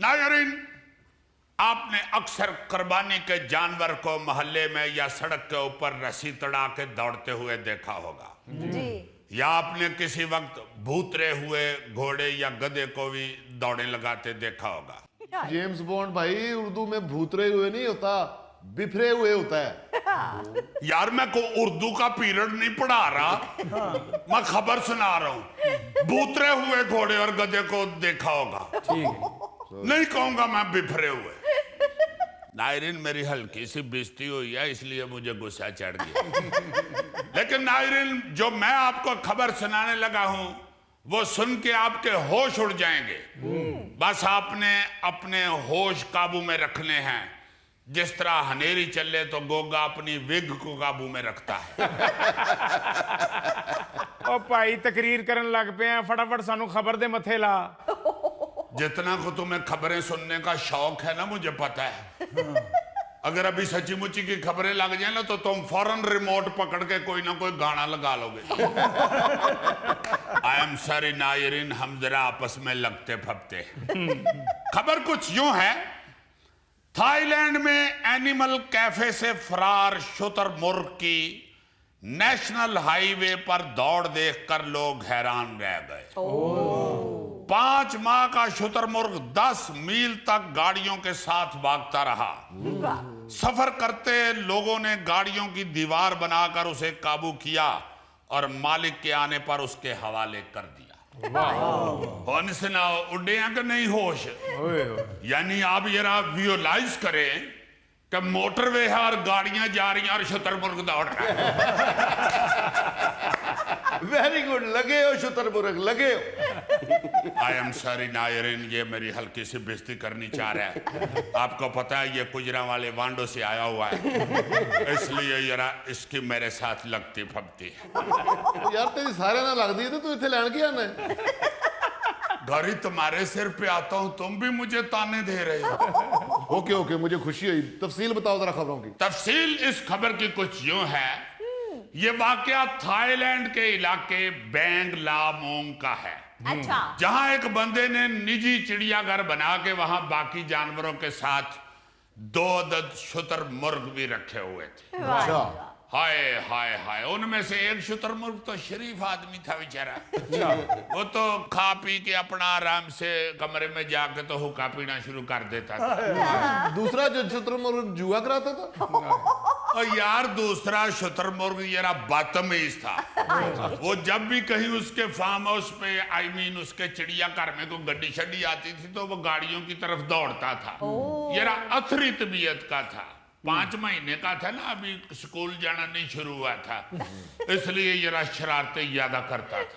नाज़रीन, आपने अक्सर कुर्बानी के जानवर को मोहल्ले में या सड़क के ऊपर रस्सी तड़ा के दौड़ते हुए देखा होगा जी। या आपने किसी वक्त भूतरे हुए घोड़े या गधे को भी दौड़े लगाते देखा होगा। जेम्स बॉन्ड भाई, उर्दू में भूतरे हुए नहीं होता, बिफरे हुए होता है। यार मैं को उर्दू का पीरियड नहीं पढ़ा रहा, मैं खबर सुना रहा हूं। भूतरे हुए घोड़े और गधे को देखा होगा, ठीक है। नहीं कहूंगा मैं बिफरे हुए। नायरीन, मेरी हल्की सी बेइज्जती हुई है इसलिए मुझे गुस्सा चढ़ गया। लेकिन नायरीन, जो मैं आपको खबर सुनाने लगा हूं वो सुन के आपके होश उड़ जाएंगे। बस आपने अपने होश काबू में रखने हैं, जिस तरह हनेरी चले तो गोगा अपनी विग को काबू में रखता है। ओ भाई तकरीर करन लग पे हैं, फटाफट सानू खबर दे मथे ला। जितना को तुम्हें खबरें सुनने का शौक है ना, मुझे पता है। अगर अभी सच्ची मुच्ची की खबरें लग जाए ना तो तुम फौरन रिमोट पकड़ के कोई ना कोई गाना लगा लोगे। आई एम सॉरी नायरीन, हम जरा आपस में लगते फपते। खबर कुछ यूं है, थाईलैंड में एनिमल कैफे से फरार शुतुरमुर्ग की नेशनल हाईवे पर दौड़ देखकर लोग हैरान रह गए। 5 माह का शुतुरमुर्ग 10 मील तक गाड़ियों के साथ भागता रहा। सफर करते लोगों ने गाड़ियों की दीवार बनाकर उसे काबू किया और मालिक के आने पर उसके हवाले कर दिया। होने से ना उड़े हैं कि नहीं होश। यानी आप जरा विजुअलाइज करें कि मोटरवे है और गाड़ियां जा रही हैं और शुतुरमुर्ग दौड़ रहा है। वेरी गुड, लगे हो शुतुरमुर्ग, लगे हो। आई एम सॉरी नायरीन, ये मेरी हल्की सी बेइज्जती करनी चाह रहा है। आपको पता है ये कुजरा वाले वांडो से आया हुआ है, इसलिए जरा इसकी मेरे साथ लगती फबती है। यार तेरी सारे ना लगती है तो तू इतने लैंड किया ना। घर ही तुम्हारे सिर पे आता हूं, तुम भी मुझे ताने दे रहे हो। ओके ओके, मुझे खुशी हुई। तफसील बताओ जरा खबरों की। तफसील इस खबर की कुछ यूं है, ये वाकया थाईलैंड के इलाके बैंगलामोंग का है। अच्छा। जहां एक बंदे ने निजी चिड़ियाघर बना के वहां बाकी जानवरों के साथ 2 अदद शुतुरमुर्ग भी रखे हुए थे। अच्छा। हाय हाय हाय, उनमें से एक शुतुरमुर्ग तो शरीफ आदमी था बेचारा। वो तो खा पी के अपना आराम से कमरे में जाके तो हुक्का पीना शुरू कर देता था। दूसरा जो शुतुरमुर्ग जुआ कराता था। और यार दूसरा शुतुरमुर्ग जरा बदतमीज था। वो जब भी कहीं उसके फार्म हाउस पे उसके चिड़ियाघर में कोई गड्डी शड्डी आती थी तो वो गाड़ियों की तरफ दौड़ता था। जरा अथरी तबीयत का था, 5 महीने का था ना, अभी स्कूल जाना नहीं शुरू हुआ था, इसलिए जरा शरारतें ज्यादा करता था।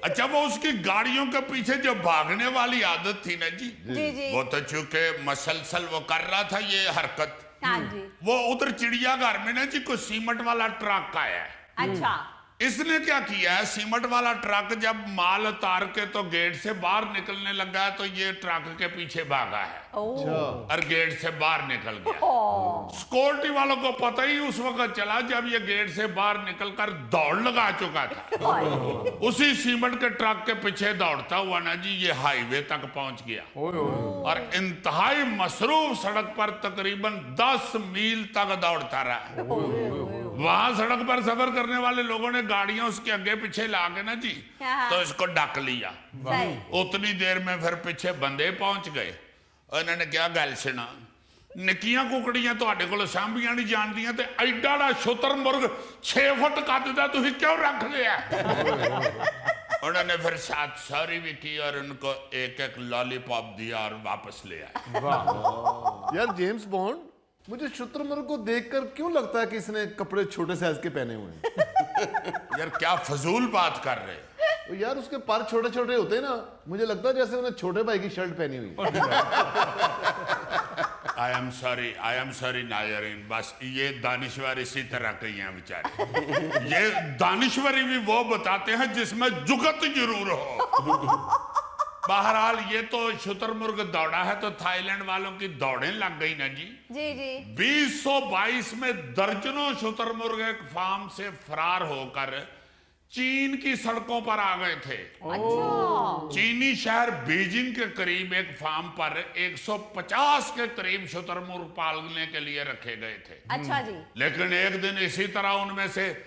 अच्छा, वो उसकी गाड़ियों के पीछे जो भागने वाली आदत थी ना जी, जी। वो तो चूंकि मसलसल वो कर रहा था ये हरकत, हाँ जी। वो उधर चिड़ियाघर में ना जी कोई सीमेंट वाला ट्रक आया है। अच्छा। इसने क्या किया है, सीमेंट वाला ट्रक जब माल उतार के तो गेट से बाहर निकलने लगा है तो ये ट्रक के पीछे भागा है और गेट से बाहर निकल गया। सिक्योरिटी वालों को पता ही उस वक्त चला जब ये गेट से बाहर निकलकर दौड़ लगा चुका था। उसी सीमेंट के ट्रक के पीछे दौड़ता हुआ ना जी ये हाईवे तक पहुंच गया और इंतहाई मसरूफ सड़क पर तकरीबन 10 मील तक दौड़ता रहा। वहां सड़क पर सफर करने वाले लोगों ने गाड़ियां उसके आगे पीछे ला के ना जी तो इसको ढक लिया। उतनी देर में फिर पीछे बंदे पहुंच गए। उन्होंने क्या गल सुना, निक्कियां कुकड़ियां तुहाडे कोल सांभियां नहीं जानदियां ते एडा दा शुतुरमुर्ग 6 फुट कद दा तुसीं क्यों रख लिया। उन्होंने फिर साथ सॉरी भी की और उनको एक लॉलीपॉप दिया और वापस ले आए। यार जेम्स बॉन्ड, मुझे शुतुरमुर्ग को देखकर क्यों लगता है कि इसने कपड़े छोटे साइज के पहने हुए हैं। यार क्या फजूल बात कर रहे हो। तो यार उसके पर छोटे छोटे होते हैं ना, मुझे लगता है जैसे उन्हें छोटे भाई की शर्ट पहनी हुई। आई एम सॉरी नायरीन, बस ये दानिश्वर इसी तरह के हैं बेचारे। ये दानिश्वरी भी वो बताते हैं जिसमें जुगत जरूर हो। बहरहाल ये तो शुतुरमुर्ग दौड़ा है तो थाईलैंड वालों की दौड़ें लग गई ना जी। जी। 2022 में दर्जनों शुतुरमुर्ग एक फार्म से फरार होकर चीन की सड़कों पर आ गए थे। चीनी शहर बीजिंग के करीब एक फार्म पर 150 के करीब शुतुरमुर्ग पालने के लिए रखे गए थे। अच्छा जी। लेकिन एक दिन इसी तरह उनमें से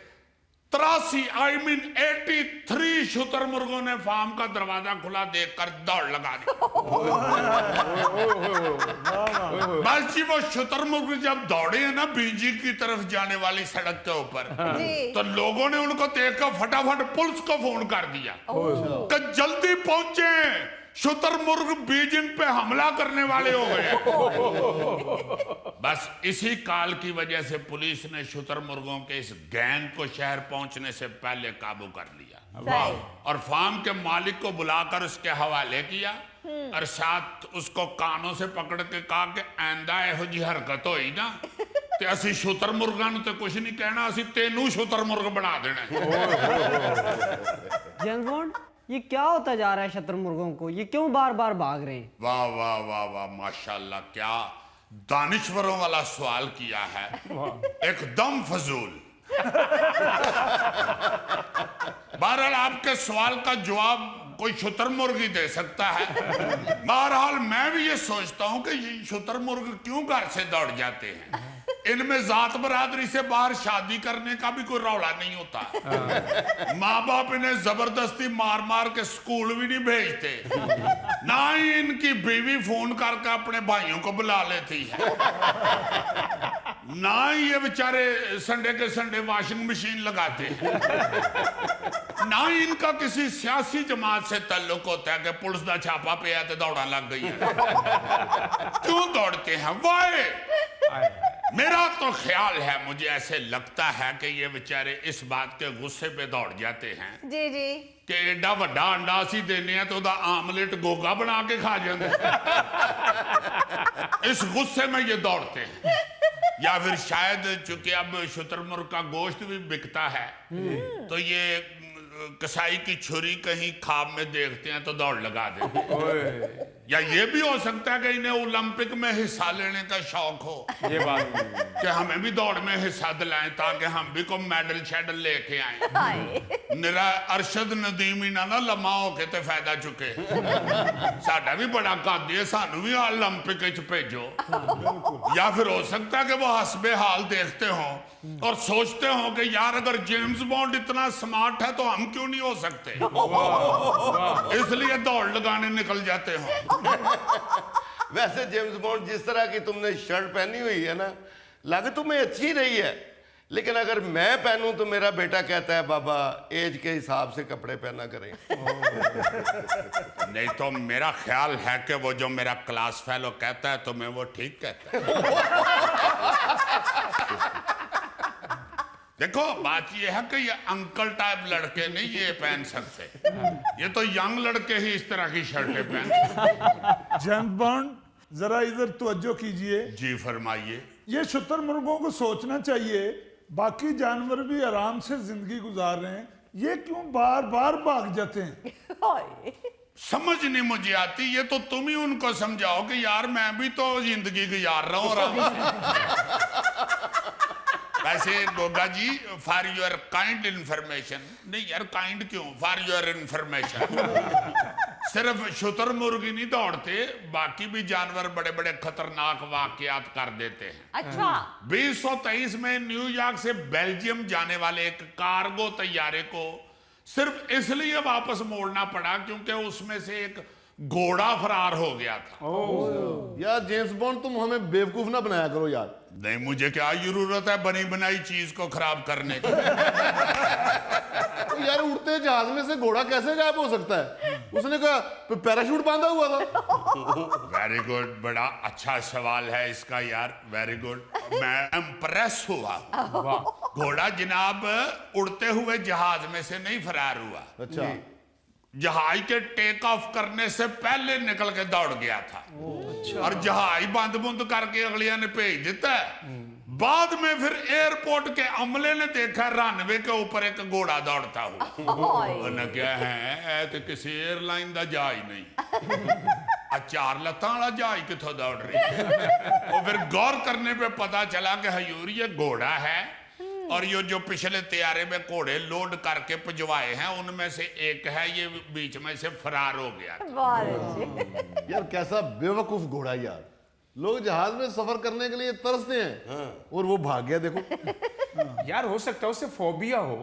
83 शुतुरमुर्गों ने फार्म का दरवाजा खुला देखकर दौड़ लगा दी। बस जी वो शुतुरमुर्ग जब दौड़े हैं ना बीजिंग की तरफ जाने वाली सड़क के ऊपर, तो लोगों ने उनको देखकर फटाफट पुलिस को फोन कर दिया कि जल्दी पहुंचे, शुतुरमुर्ग बीजिंग पे हमला करने वाले हो गए। बस इसी काल की वजह से पुलिस ने शुतुरमुर्गों के इस गैंग को शहर पहुंचने से पहले काबू कर लिया और फार्म के मालिक को बुलाकर उसके हवाले किया और साथ उसको कानों से पकड़ के कहा कि आंदा एहो जी हरकत होई ना ते असी शुतुरमुर्गां नूं ते कुछ नहीं कहना, असी तेनू शुतुरमुर्ग बना देना। जेम्स बॉन्ड, ये क्या होता जा रहा है शुतुरमुर्गों को? ये क्यों बार बार भाग रहे हैं? वाह वाह वाह वाह, माशाल्लाह, क्या दानिश्वरों वाला सवाल किया है, एकदम फजूल। बहरहाल आपके सवाल का जवाब कोई शुतुरमुर्ग ही दे सकता है। बहरहाल मैं भी ये सोचता हूं कि ये शुतुरमुर्ग क्यों घर से दौड़ जाते हैं। इनमें जात बरादरी से बाहर शादी करने का भी कोई रौला नहीं होता। माँ बाप इन्हें जबरदस्ती मार मार के स्कूल भी नहीं भेजते, ना ही इनकी बीवी फोन करके अपने भाइयों को बुला लेती है, ना ही ये बेचारे संडे के संडे वॉशिंग मशीन लगाते हैं, ना ही इनका किसी सियासी जमात से ताल्लुक होता है कि पुलिस का छापा पे है तो दौड़ा लग गई है। क्यों दौड़ते हैं? वाह, मेरा तो ख्याल है, मुझे ऐसे लगता है कि ये बेचारे इस बात के गुस्से पे दौड़ जाते हैं जी जी कि एडा वड्डा अंडा असी देने हैं तो उदा आमलेट गोगा बना के खा जाते। इस गुस्से में ये दौड़ते हैं, या फिर शायद चूंकि अब शुतुरमुर्ग का गोश्त भी बिकता है तो ये कसाई की छुरी कहीं खाब में देखते हैं तो दौड़ लगा देते हैं। या ये भी हो सकता है कि इन्हें ओलंपिक में हिस्सा लेने का शौक हो, ये बात कि हमें भी दौड़ में हिस्सा दिलाएं ताकि हम भी कोई मेडल शेडल लेके आए। निरा अरशद नदीम ही ना लम्मा होके ते फायदा चुके, साडा भी बड़ा कद है, सानू भी ओलंपिक च भेजो। या फिर हो सकता है कि वो हसबे हाल देखते हो और सोचते हो कि यार अगर जेम्स बॉन्ड इतना स्मार्ट है तो हम क्यों नहीं हो सकते, इसलिए दौड़ लगाने निकल जाते हो। वैसे जेम्स बॉन्ड, जिस तरह की तुमने शर्ट पहनी हुई है ना, लग तुम्हें अच्छी रही है, लेकिन अगर मैं पहनूं तो मेरा बेटा कहता है बाबा एज के हिसाब से कपड़े पहना करें। नहीं तो मेरा ख्याल है कि वो जो मेरा क्लास फेलो कहता है तो मैं वो ठीक कहता है। देखो बात ये है कि ये अंकल टाइप लड़के नहीं ये पहन सकते, ये तो यंग लड़के ही इस तरह की शर्टें पहनते। जेम्स बॉन्ड, जरा इधर तवज्जो कीजिए। जी फरमाइए। ये शुतुरमुर्गों को सोचना चाहिए, बाकी जानवर भी आराम से जिंदगी गुजार रहे हैं, ये क्यों बार बार भाग जाते हैं? समझ नहीं मुझे आती, ये तो तुम ही उनको समझाओ कि यार मैं भी तो जिंदगी गुजार रहा हूँ आराम से। वैसे Goga ji, for your kind information, नहीं यार काइंड क्यों, फॉर योर इंफॉर्मेशन, सिर्फ शुतुरमुर्ग ही नहीं दौड़ते, बाकी भी जानवर बड़े बड़े खतरनाक वाकयात कर देते हैं। अच्छा। 2023 में न्यूयॉर्क से बेल्जियम जाने वाले एक कार्गो तैयारे को सिर्फ इसलिए वापस मोड़ना पड़ा क्योंकि उसमें से एक घोड़ा फरार हो गया था। यार जेम्स बॉन्ड, तुम हमें बेवकूफ ना बनाया करो यार। नहीं, मुझे क्या जरूरत है बनी बनाई चीज को खराब करने की। तो यार उड़ते जहाज में से घोड़ा कैसे गायब हो सकता है? उसने कहा पैराशूट बांधा हुआ था। वेरी गुड, बड़ा अच्छा सवाल है इसका यार, वेरी गुड, मैं इम्प्रेस हुआ। घोड़ा जनाब उड़ते हुए जहाज में से नहीं फरार हुआ। अच्छा। जहाज के टेक ऑफ करने से पहले निकल के दौड़ गया था और जहाज बंद बुंद करके अगलिया ने भेज दिता है। बाद में फिर एयरपोर्ट के अमले ने देखा रनवे के ऊपर एक घोड़ा दौड़ता हुआ। उन्होंने क्या है तो किसी एयरलाइन का जहाज नहीं, चार लत्तां वाला जहाज किथों दौड़ रही है। और फिर गौर करने पे पता चला कि हजूर ये घोड़ा है और ये जो पिछले तैयारे में घोड़े लोड करके भिजवाए हैं उनमें से एक है ये बीच में से फरार हो गया था। वाह जी। यार कैसा बेवकूफ घोड़ा यार, लोग जहाज में सफर करने के लिए तरसते हैं और वो भाग गया देखो। यार हो सकता है उससे फोबिया हो।